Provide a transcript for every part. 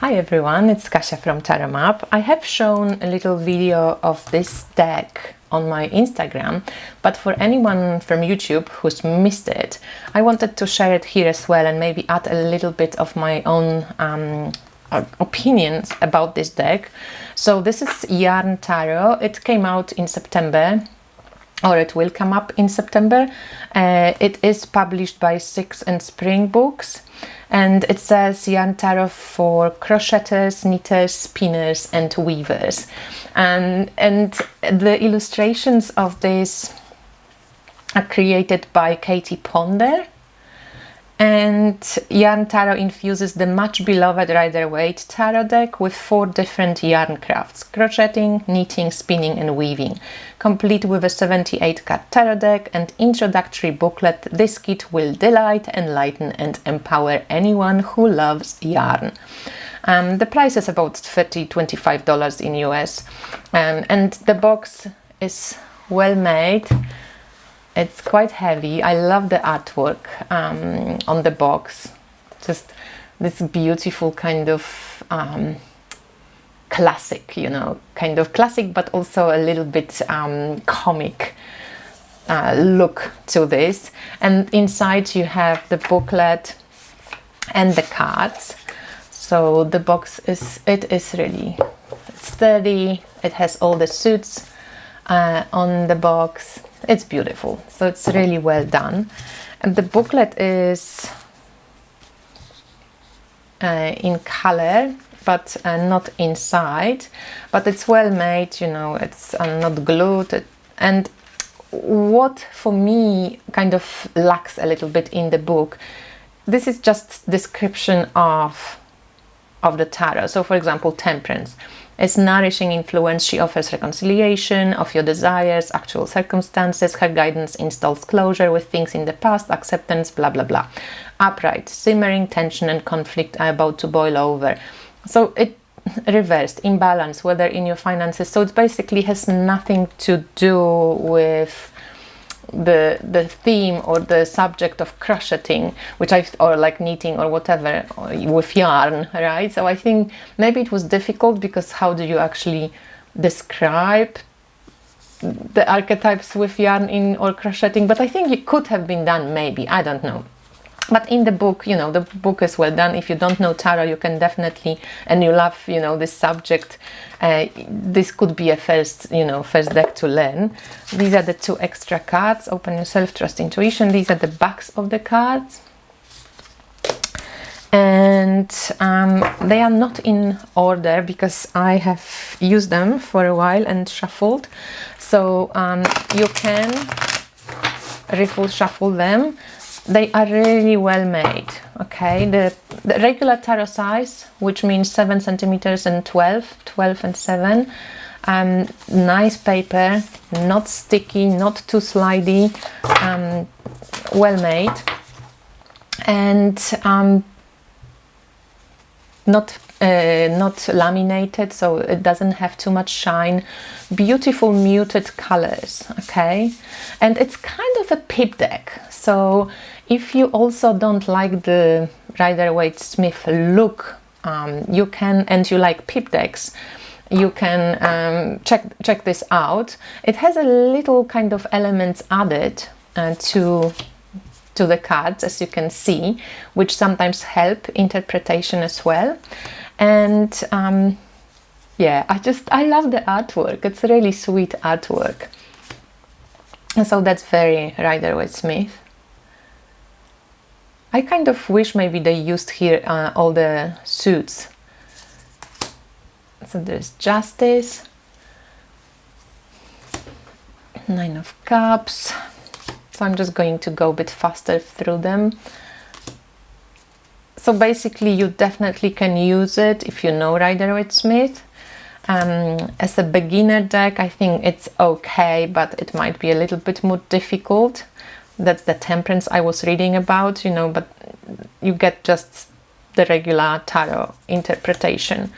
Hi everyone, it's Kasia from Taro Map. I have shown a little video of this deck on my Instagram, but for anyone from YouTube who's missed it, I wanted to share it here as well and maybe add a little bit of my own opinions about this deck. So this is Yarn Taro. It came out in September, or it will come up in September. It is published by Six and Spring Books, and it says Yarn Taro for crocheters, knitters, spinners and weavers. And the illustrations of this are created by Katie Ponder. And Yarn Taro infuses the much beloved Rider-Waite Taro deck with 4 different yarn crafts: crocheting, knitting, spinning and weaving. Complete with a 78-card Taro deck and introductory booklet, this kit will delight, enlighten and empower anyone who loves yarn. The price is about $25 in US, and the box is well made. It's quite heavy. I love the artwork on the box. Just this beautiful kind of classic, kind of classic, but also a little bit comic look to this. And inside you have the booklet and the cards. So the box is really sturdy. It has all the suits on the box. It's beautiful, so it's really well done. And the booklet is in color, but not inside, but it's well made, it's not glued. And what for me kind of lacks a little bit in the book, this is just description of the Taro. So for example, temperance. It's nourishing influence. She offers reconciliation of your desires, actual circumstances. Her guidance installs closure with things in the past, acceptance, blah, blah, blah. Upright, simmering tension and conflict are about to boil over. So it reversed, imbalance, whether in your finances. So it basically has nothing to do with the theme or the subject of crocheting, or like knitting or whatever, or with yarn, right? So I think maybe it was difficult because how do you actually describe the archetypes with yarn or crocheting? But I think it could have been done, maybe, I don't know. But in the book, the book is well done. If you don't know Taro, you can definitely, and you love, this subject, this could be a first deck to learn. These are the 2 extra cards. Open yourself, trust intuition. These are the backs of the cards. And they are not in order because I have used them for a while and shuffled. So you can shuffle them. They are really well made, okay? The regular Taro size, which means 7 centimeters and 12 and 7. Nice paper, not sticky, not too slidey, well made. And not laminated, so it doesn't have too much shine. Beautiful muted colors, okay? And it's kind of a pip deck. So if you also don't like the Rider-Waite Smith look, you can, and you like pip decks, you can check this out. It has a little kind of elements added to the cards, as you can see, which sometimes help interpretation as well. And yeah, I love the artwork. It's really sweet artwork. And so that's very Rider-Waite Smith. I kind of wish maybe they used here all the suits. So there's Justice, 9 of Cups. So I'm just going to go a bit faster through them. So basically you definitely can use it if you know Rider-Waite Smith. As a beginner deck, I think it's okay, but it might be a little bit more difficult. That's the temperance I was reading about, but you get just the regular Taro interpretation.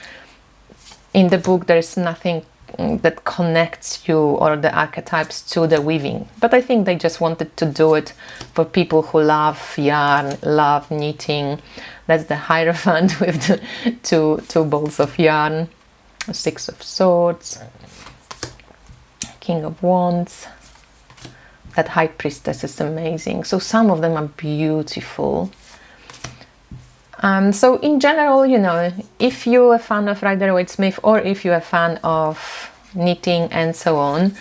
In the book, there is nothing that connects you or the archetypes to the weaving. But I think they just wanted to do it for people who love yarn, love knitting. That's the Hierophant with the two balls of yarn, Six of Swords, King of Wands. That High Priestess is amazing. So some of them are beautiful. So in general, you know, if you're a fan of Rider-Waite-Smith or if you're a fan of knitting and so on,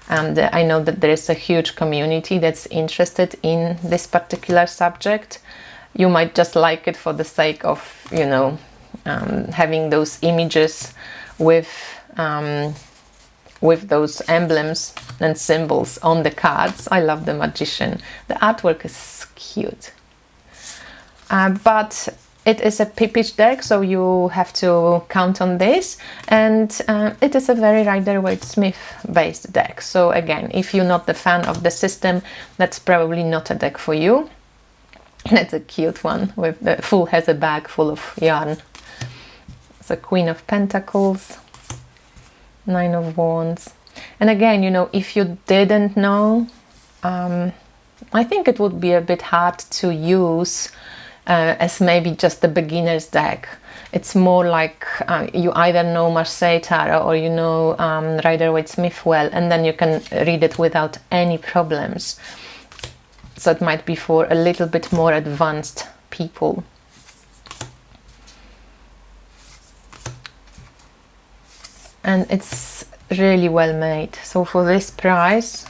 and I know that there is a huge community that's interested in this particular subject, you might just like it for the sake of, you know, having those images with those emblems and symbols on the cards. I love the Magician. The artwork is cute. But it is a Pippage deck, so you have to count on this. And it is a very Rider-Waite-Smith based deck. So again, if you're not the fan of the system, that's probably not a deck for you. That's a cute one with the full, has a bag full of yarn. It's a Queen of Pentacles, Nine of Wands. And again, you know, if you didn't know, I think it would be a bit hard to use as maybe just the beginner's deck. It's more like you either know Marseille Tarot or you know Rider-Waite-Smith well, and then you can read it without any problems. So it might be for a little bit more advanced people. And it's really well made. So for this price,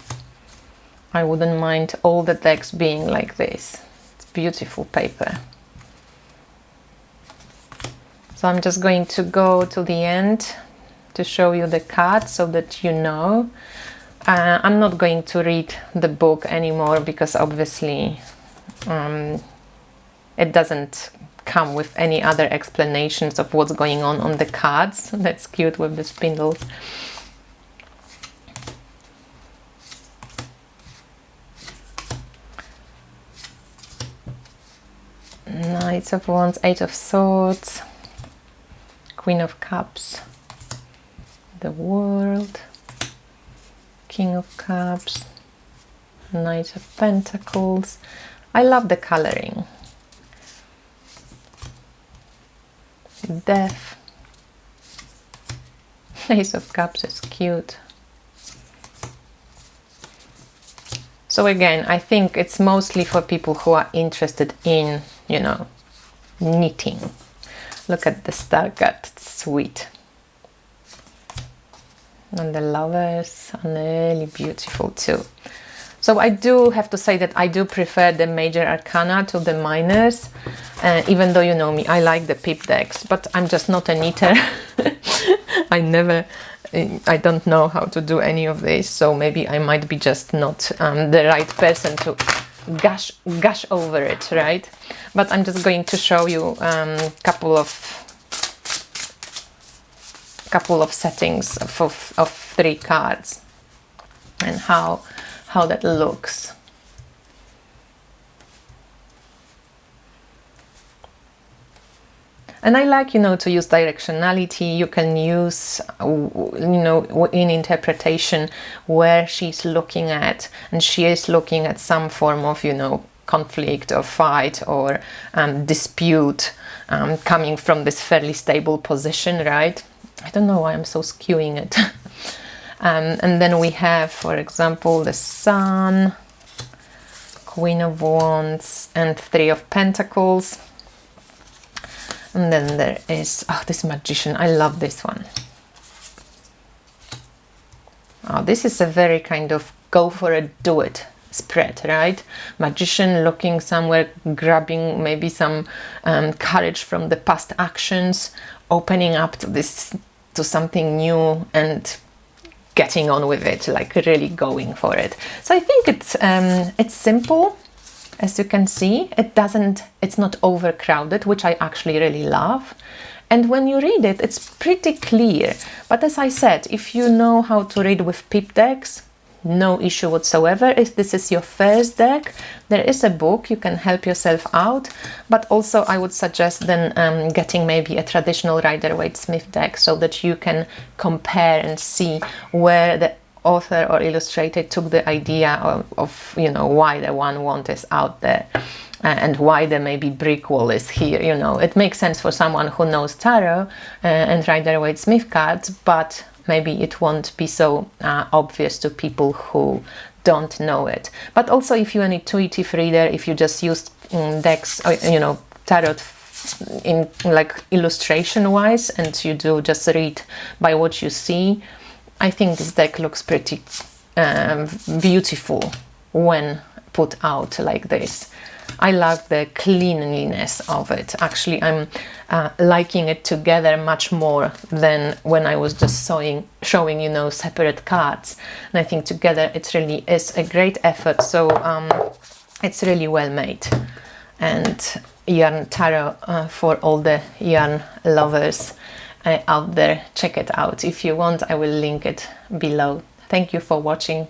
I wouldn't mind all the decks being like this. It's beautiful paper. So I'm just going to go to the end to show you the cards so that you know. I'm not going to read the book anymore because obviously it doesn't come with any other explanations of what's going on the cards. That's cute with the spindles. Knights of Wands, Eight of Swords, Queen of Cups, the World, King of Cups, Knight of Pentacles. I love the coloring. Death. Ace of Cups is cute. So again, I think it's mostly for people who are interested in, you know, knitting. Look at the star card, it's sweet. And the Lovers are really beautiful too. So I do have to say that I do prefer the major arcana to the minors. Even though you know me, I like the pip decks, but I'm just not a knitter. I don't know how to do any of this, so maybe I might be just not the right person to gush over it, right? But I'm just going to show you couple of settings of 3 cards and how that looks. And I like, you know, to use directionality. You can use, you know, in interpretation where she's looking at, and she is looking at some form of, you know, conflict or fight or dispute coming from this fairly stable position, right? I don't know why I'm so skewing it. And then we have, for example, the Sun, Queen of Wands, and Three of Pentacles. And then there is, oh, this Magician. I love this one. Oh, this is a very kind of go for it, do it spread, right? Magician looking somewhere, grabbing maybe some courage from the past actions, opening up to something new and getting on with it, like really going for it. So I think it's simple. As you can see, it's not overcrowded, which I actually really love. And when you read it, it's pretty clear. But as I said, if you know how to read with pip decks, no issue whatsoever. If this is your first deck, there is a book, you can help yourself out, but also I would suggest then getting maybe a traditional Rider-Waite-Smith deck so that you can compare and see where the author or illustrator took the idea of you know, why the one wand is out there and why the maybe brick wall is here. You know, it makes sense for someone who knows tarot and Rider-Waite-Smith cards, but maybe it won't be so obvious to people who don't know it. But also, if you're an intuitive reader, if you just use decks, you know, tarot in like illustration wise, and you do just read by what you see, I think this deck looks pretty beautiful when put out like this. I love the cleanliness of it. Actually, I'm liking it together much more than when I was just showing, you know, separate cards. And I think together it really is a great effort. So it's really well made. And Yarn Tarot, for all the yarn lovers out there, check it out. If you want, I will link it below. Thank you for watching.